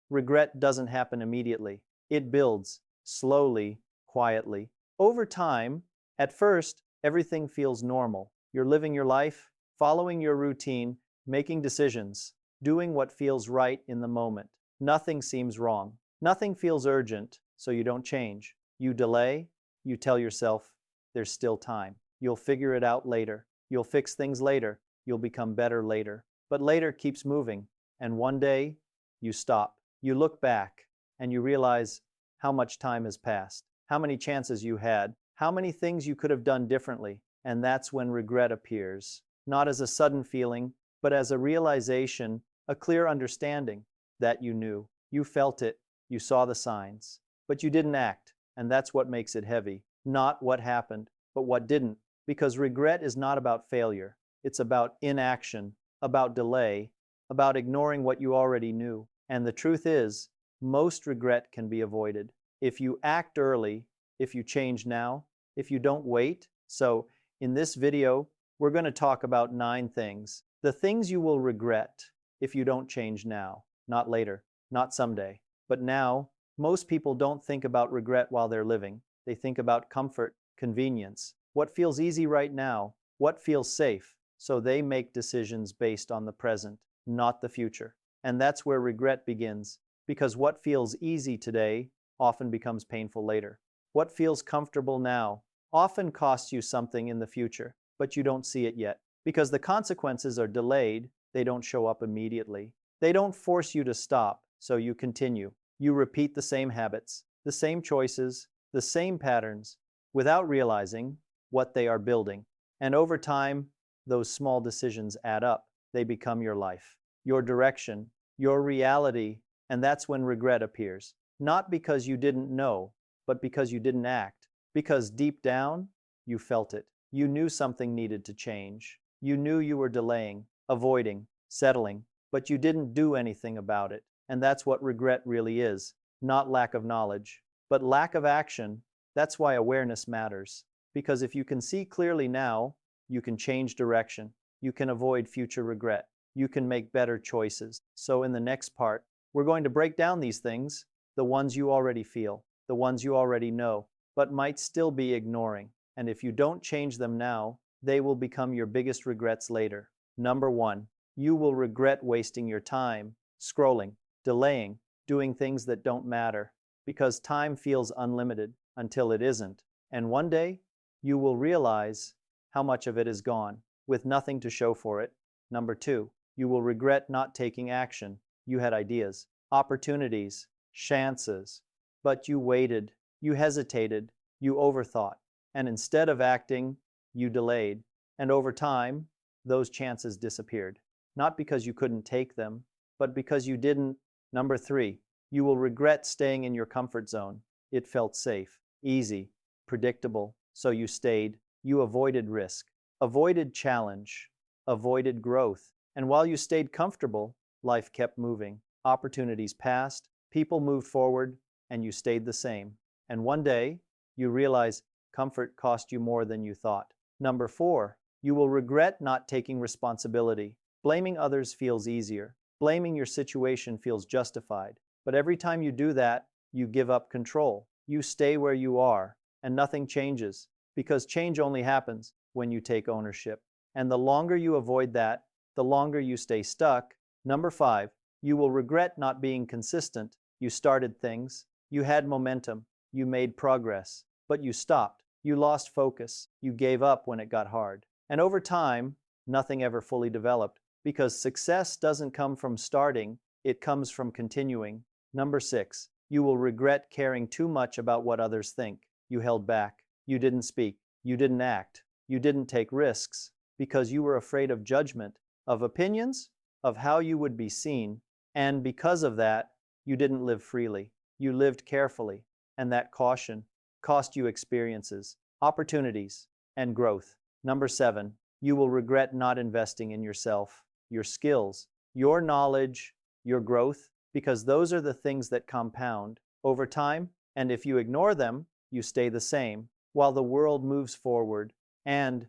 regret doesn't happen immediately. It builds slowly, quietly. Over time, at first, everything feels normal. You're living your life, following your routine, making decisions, doing what feels right in the moment. Nothing seems wrong. Nothing feels urgent, so you don't change. You delay, you tell yourself, there's still time. You'll figure it out later. You'll fix things later. You'll become better later. But later keeps moving, and one day, you stop. You look back, and you realize how much time has passed, how many chances you had, how many things you could have done differently, and that's when regret appears. Not as a sudden feeling, but as a realization, a clear understanding that you knew. You felt it, you saw the signs, but you didn't act, and that's what makes it heavy. Not what happened, but what didn't. Because regret is not about failure, it's about inaction, about delay, about ignoring what you already knew. And the truth is, most regret can be avoided. If you act early, if you change now, if you don't wait. So, in this video, we're going to talk about 9 things. The things you will regret if you don't change now, not later, not someday, but now. Most people don't think about regret while they're living. They think about comfort, convenience, what feels easy right now, what feels safe. So they make decisions based on the present, not the future. And that's where regret begins, because what feels easy today often becomes painful later. What feels comfortable now often costs you something in the future, but you don't see it yet. Because the consequences are delayed, they don't show up immediately. They don't force you to stop, so you continue. You repeat the same habits, the same choices, the same patterns, without realizing what they are building. And over time, those small decisions add up. They become your life, your direction, your reality, and that's when regret appears. Not because you didn't know, but because you didn't act. Because deep down, you felt it. You knew something needed to change. You knew you were delaying, avoiding, settling, but you didn't do anything about it. And that's what regret really is. Not lack of knowledge, but lack of action. That's why awareness matters. Because if you can see clearly now, you can change direction. You can avoid future regret. You can make better choices. So in the next part, we're going to break down these things, the ones you already feel, the ones you already know, but might still be ignoring. And if you don't change them now, they will become your biggest regrets later. Number 1, you will regret wasting your time, scrolling, delaying, doing things that don't matter, because time feels unlimited until it isn't. And one day, you will realize how much of it is gone, with nothing to show for it. Number 2, you will regret not taking action. You had ideas, opportunities, chances, but you waited, you hesitated, you overthought, and instead of acting, you delayed. And over time, those chances disappeared. Not because you couldn't take them, but because you didn't. Number 3, you will regret staying in your comfort zone. It felt safe, easy, predictable, so you stayed. You avoided risk, avoided challenge, avoided growth. And while you stayed comfortable, life kept moving. Opportunities passed, people moved forward, and you stayed the same. And one day, you realize comfort cost you more than you thought. Number 4, you will regret not taking responsibility. Blaming others feels easier. Blaming your situation feels justified. But every time you do that, you give up control. You stay where you are, and nothing changes, because change only happens when you take ownership. And the longer you avoid that, the longer you stay stuck. Number 5, you will regret not being consistent. You started things, you had momentum, you made progress, but you stopped. You lost focus. You gave up when it got hard. And over time, nothing ever fully developed, because success doesn't come from starting, it comes from continuing. Number 6, you will regret caring too much about what others think. You held back. You didn't speak. You didn't act. You didn't take risks because you were afraid of judgment, of opinions, of how you would be seen. And because of that, you didn't live freely. You lived carefully. And that caution cost you experiences, opportunities, and growth. Number 7, you will regret not investing in yourself, your skills, your knowledge, your growth, because those are the things that compound over time. And if you ignore them, you stay the same while the world moves forward, and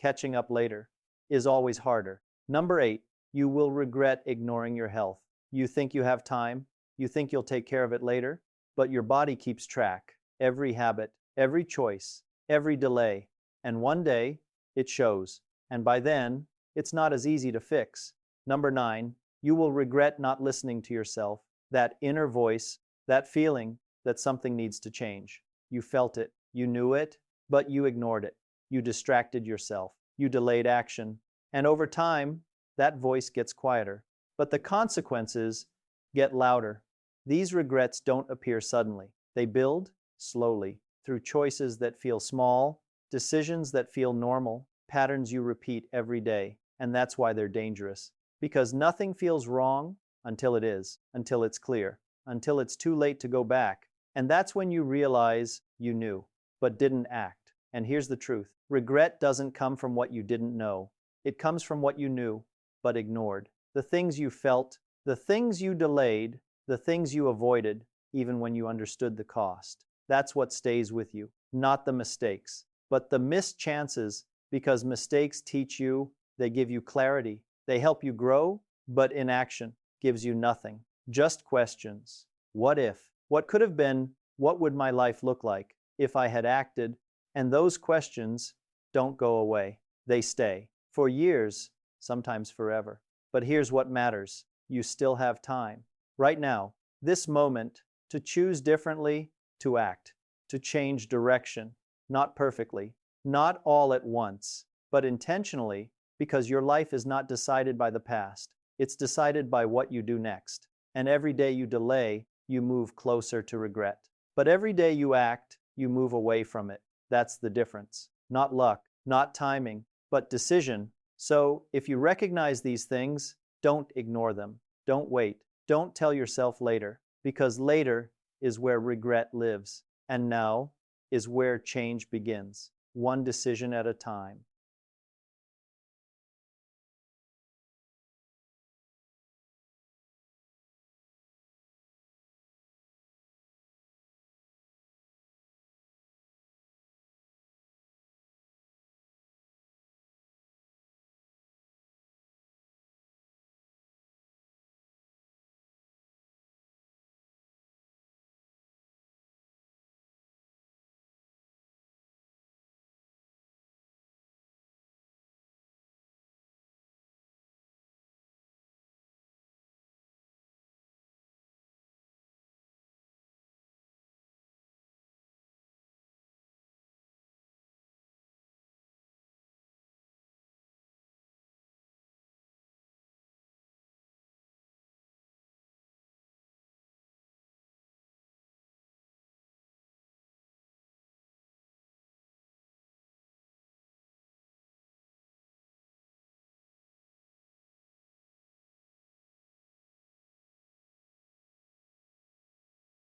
catching up later is always harder. Number 8, you will regret ignoring your health. You think you have time, You think you'll take care of it later, but your body keeps track. Every habit, every choice, every delay. And one day, it shows. And by then, it's not as easy to fix. Number 9, you will regret not listening to yourself, that inner voice, that feeling that something needs to change. You felt it, you knew it, but you ignored it. You distracted yourself, you delayed action, and over time, that voice gets quieter. But the consequences get louder. These regrets don't appear suddenly. They build slowly through choices that feel small, decisions that feel normal, patterns you repeat every day. And that's why they're dangerous. Because nothing feels wrong until it is, until it's clear, until it's too late to go back. And that's when you realize you knew, but didn't act. And here's the truth. Regret doesn't come from what you didn't know. It comes from what you knew, but ignored. The things you felt, the things you delayed, the things you avoided, even when you understood the cost. That's what stays with you, not the mistakes, but the missed chances, because mistakes teach you, they give you clarity, they help you grow, but inaction gives you nothing. Just questions. What if? What could have been? What would my life look like if I had acted? And those questions don't go away. They stay for years, sometimes forever. But here's what matters. You still have time. Right now, this moment, to choose differently, to act, to change direction. Not perfectly, not all at once, but intentionally, because your life is not decided by the past. It's decided by what you do next. And every day you delay, you move closer to regret. But every day you act, you move away from it. That's the difference. Not luck, not timing, but decision. So if you recognize these things, don't ignore them. Don't wait. Don't tell yourself later, because later is where regret lives. And now is where change begins, one decision at a time.